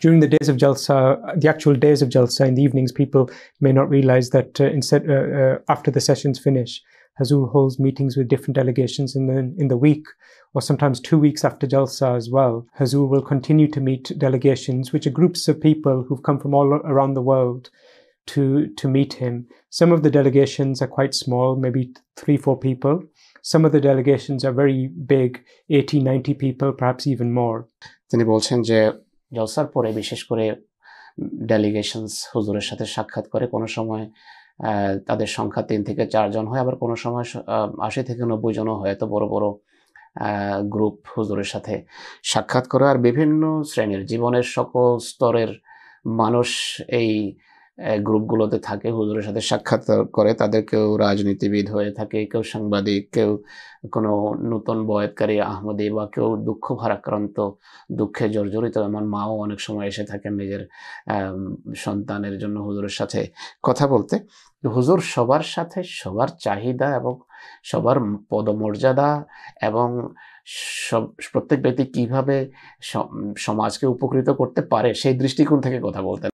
During the days of Jalsa, the actual days of Jalsa, in the evenings, people may not realize that after the sessions finish, Hazur holds meetings with different delegations in the week, or sometimes 2 weeks after Jalsa as well. Hazur will continue to meet delegations, which are groups of people who've come from all around the world to meet him. Some of the delegations are quite small, maybe 3-4 people. Some of the delegations are very big, 80-90 people, perhaps even more. তিনি বলছেন যে জলসার পরে বিশেষ করে ডেলিগেশনস হুজুরের সাথে সাক্ষাৎ করে, কোনো সময় তাদের সংখ্যা 3 থেকে 4 জন হয়, আবার কোনো সময় 80 থেকে 90 জনও হয়। এত বড় বড় গ্রুপ হুজুরের সাথে সাক্ষাৎ করে। আর বিভিন্ন শ্রেণীর জীবনের সকল স্তরের মানুষ এই গ্রুপগুলোতে থাকে, হুজুরের সাথে সাক্ষাৎ করে। তাদের কেউ রাজনীতিবিদ হয়ে থাকে, কেউ সাংবাদিক, কেউ কোনো নতুন বয়াতকারী আহমদী, বা কেউ দুঃখ ভারাক্রান্ত, দুঃখে জর্জরিত। আমার মাও অনেক সময় এসে থাকেন নিজের সন্তানের জন্য হুজুরের সাথে কথা বলতে। হুজুর সবার সাথে সবার চাহিদা এবং সবার পদমর্যাদা এবং প্রত্যেক ব্যক্তি কিভাবে সমাজকে উপকৃত করতে পারে সেই দৃষ্টিকোণ থেকে কথা বলতেন।